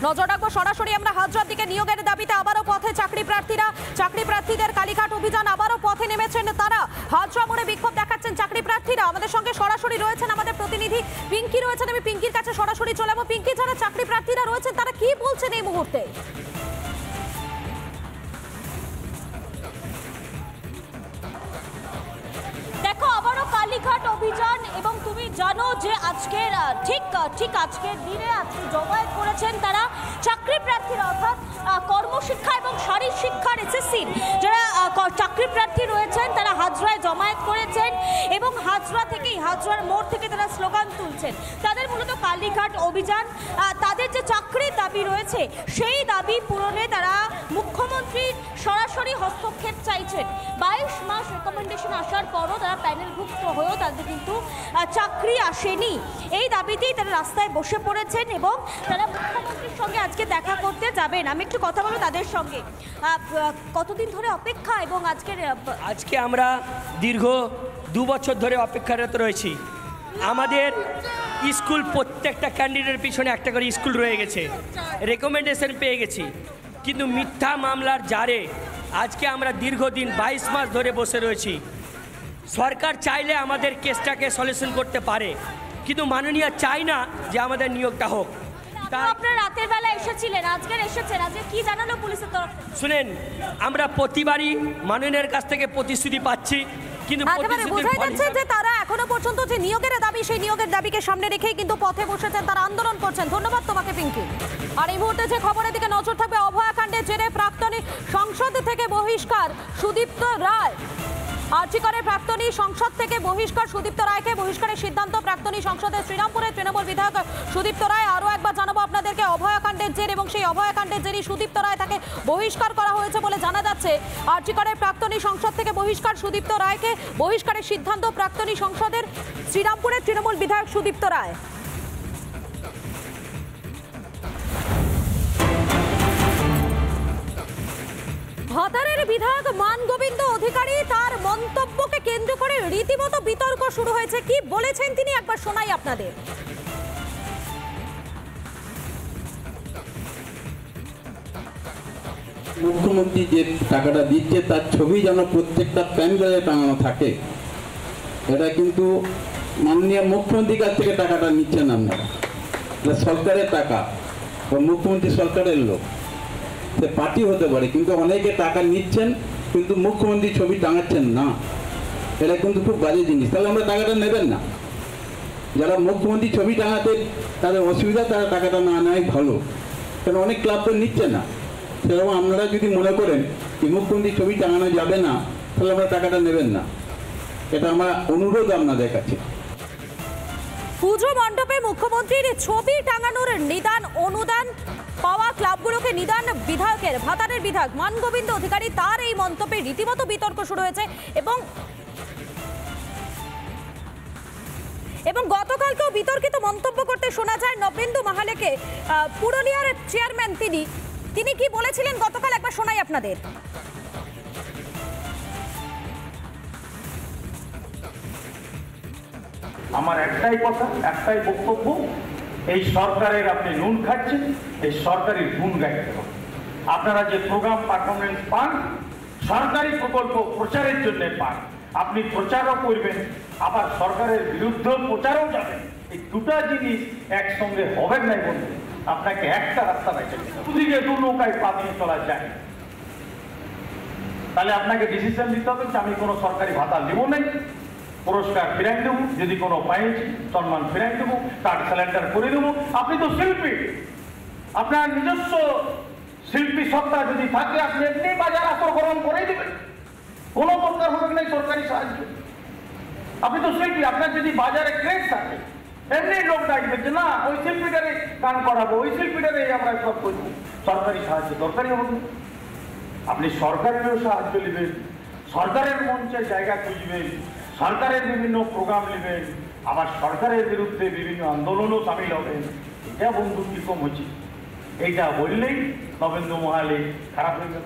নজর রাখবো সরাসরি আমরা হাজরার দিকে। নিয়োগের দাবিতে আবারও পথে চাকরি প্রার্থীদের কালীঘাট অভিযান আবারও পথে নেমেছেন তারা। হাজরা মোড়ে বিক্ষোভ দেখাচ্ছেন চাকরি প্রার্থীরা। আমাদের সঙ্গে সরাসরি রয়েছেন আমাদের প্রতিনিধি পিঙ্কি রয়েছেন, আমি পিঙ্কির কাছে সরাসরি চলে যাবো। পিঙ্কি, যারা চাকরি প্রার্থীরা রয়েছেন তারা কি বলছেন এই মুহূর্তে? দেখো, আবারও কালীঘাট অভিযান, এবং তুমি জানো যে আজকের ঠিক আজকের দিনে আজকে জমায়েত করেছেন তারা চাকরি প্রার্থীরা, অর্থাৎ কর্মশিক্ষা এবং শারীরিক শিক্ষার এসএসসির যারা চাকরি প্রার্থী রয়েছেন তারা হাজরায় জমায়েত করেছেন এবং হাজরার মোড় থেকে তারা স্লোগান তুলছেন। তাদের মূলত কালীঘাট অভিযান, তাদের যে চাকরির দাবি রয়েছে সেই দাবি পূরণে তারা মুখ্যমন্ত্রীর সরাসরি হস্তক্ষেপ চাইছেন। 22 মাস রেকমেন্ডেশন আসার পরও তারা প্যানেলভুক্ত হয়েও তাদের কিন্তু চাকরি আসেনি। এই দাবিতেই তারা রাস্তায় বসে পড়েছেন এবং তারা মুখ্যমন্ত্রীর সঙ্গে আজকে দেখা করতে যাবেন। আমি একটু কথা বলবো তাদের সঙ্গে। কতদিন ধরে অপেক্ষা এবং আজকে আমরা দীর্ঘ 2 বছর ধরে অপেক্ষারত রয়েছি। আমাদের স্কুল প্রত্যেকটা ক্যান্ডিডেটের পিছনে একটা করে স্কুল রয়ে গেছে, রেকমেন্ডেশন পেয়ে গেছি, কিন্তু মিথ্যা মামলার জারে আজকে আমরা দীর্ঘদিন 22 মাস ধরে বসে রয়েছি। সরকার চাইলে আমাদের কেসটাকে সলিউশন করতে পারে, কিন্তু মাননীয় চাই না যে আমাদের নিয়োগটা হোক। আপনারা রাতের বেলা এসেছিলেন, আজকে এসেছেন, আজকে কি জানালো পুলিশের তরফ? শুনেন, আমরা প্রতিবারই মাননীয়ের কাছ থেকে প্রতিশ্রুতি পাচ্ছি, কিন্তু বোঝাই যাচ্ছে যে তারা এখনো পর্যন্ত যে নিয়োগের দাবি সেই নিয়োগের দাবিকে সামনে রেখেই কিন্তু পথে বসেছেন, তারা আন্দোলন করছেন। ধন্যবাদ তোমাকে পিঙ্কি। আর এই মুহূর্তে যে খবরের দিকে নজর থাকবে, অভয়াকাণ্ডের জেরে প্রাক্তনী সংসদ থেকে বহিষ্কার সুদীপ্ত রায়। আর্চিকরের প্রাক্তনী সংসদ থেকে বহিষ্কার সুদীপ্ত রায়কে বহিষ্কারের সিদ্ধান্ত প্রাক্তনী সংসদের শ্রীরামপুরের তৃণমূল বিধায়ক সুদীপ্ত রায়। আরও একবার জানাবো আপনাদেরকে, অভয়াকাণ্ডের জের এবং সেই অভয়াকাণ্ডের জেরই সুদীপ্ত রায় তাকে বহিষ্কার করা হয়েছে বলে জানা যাচ্ছে। আর্চিকরের প্রাক্তনী সংসদ থেকে বহিষ্কার সুদীপ্ত রায়কে বহিষ্কারের সিদ্ধান্ত প্রাক্তনী সংসদের শ্রীরামপুরের তৃণমূল বিধায়ক সুদীপ্ত রায়। ভাতারের বিধায়ক মানগোবিন্দ অধিকারী, তার মন্তব্যকে কেন্দ্র করে রীতিমতো বিতর্ক শুরু হয়েছে। কি বলেছেন তিনি একবার শোনাই আপনাদের। মুখ্যমন্ত্রী যে টাকাটা দিচ্ছে তার ছবি যেন প্রত্যেকটা প্যান্ডেলে টাঙানো থাকে, এটা কিন্তু মাননীয় মুখ্যমন্ত্রীর কাছ থেকে টাকাটা নিচ্ছেন আপনারা। এটা সরকারের টাকা, মুখ্যমন্ত্রী সরকারের লোক, সে পার্টি হতে পারে, কিন্তু অনেকে টাকা নিচ্ছেন কিন্তু মুখ্যমন্ত্রী ছবি টাঙাচ্ছেন না। এটা কিন্তু খুব বাজে জিনিস। তাহলে আমরা টাকাটা নেবেন না। যারা মুখ্যমন্ত্রী ছবি টাঙাতে তাদের অসুবিধা, তারা টাকাটা না নেয় ভালো, কারণ অনেক ক্লাব তো নিচ্ছে না। সেরকম আপনারা যদি মনে করেন যে মুখ্যমন্ত্রী ছবি টাঙানো যাবে না, তাহলে আমরা টাকাটা নেবেন না। এটা আমার অনুরোধ আপনাদের কাছে। পুজো মণ্ডপে মুখ্যমন্ত্রীর ছবি টাঙানোর নিদান অনুদান পাওয়া ক্লাবগুলোকে নিদান বিধায়কের, ভাতারের বিধায়ক মানগোবিন্দ অধিকারী, তার এই মন্তব্যে রীতিমতো বিতর্ক শুরু হয়েছে। এবং গতকালকেও বিতর্কিত মন্তব্য করতে শোনা যায় নবেন্দু মাহালেকে, পুরুলিয়ার চেয়ারম্যান তিনি কি বলেছিলেন গতকাল একবার শোনাই আপনাদের। আমার একটাই কথা, একটাই বক্তব্য, এই সরকারের আপনি নুন খাচ্ছেন, এই সরকারের গুণ গাইতে হবে। আপনারা যে প্রোগ্রাম পারফরমেন্স পান, সরকারি প্রকল্প প্রচারের জন্য পান, আপনি প্রচারও করবেন আবার সরকারের বিরুদ্ধে প্রচারও যাবেন। এই দুটা জিনিস একসঙ্গে হবে নাই বন্ধু। আপনাকে একটা রাস্তা বেছে দুদিকে দু নৌকায় পা দিয়ে চলা যায়, তাহলে আপনাকে ডিসিশন নিতে হবে যে আমি কোনো সরকারি ভাতা নেব নাই, পুরস্কার ফিরাই দেবো, যদি কোনো পাইছি সম্মান ফিরাই দেবো, কার্ড স্যালেন্ডার করে দেবো। আপনি তো শিল্পী, আপনার নিজস্ব শিল্পী সত্তা যদি থাকে আপনি এমনি বাজার আকর্ষণ করে দেবেন, কোনো দরকার হবে না সরকারি সাহায্য। আপনি তো শিল্পী, আপনার যদি বাজারে ক্রেজ থাকে এমনি লোক ডাকবে যে না ওই শিল্পীটারে গান করাবো, ওই শিল্পীটারে আমরা সব করবো। সরকারি সাহায্য দরকারই হবে। আপনি সরকারেরও সাহায্য নেবেন, সরকারের মঞ্চে জায়গা খুঁজবেন, সরকারের বিভিন্ন প্রোগ্রাম নেবেন, আবার সরকারের বিরুদ্ধে বিভিন্ন আন্দোলনও সামিল হবেন। এটা বন্ধু কি কম হচ্ছে? এইটা বললেই নবেন্দু মহালে খারাপ হয়ে গেল।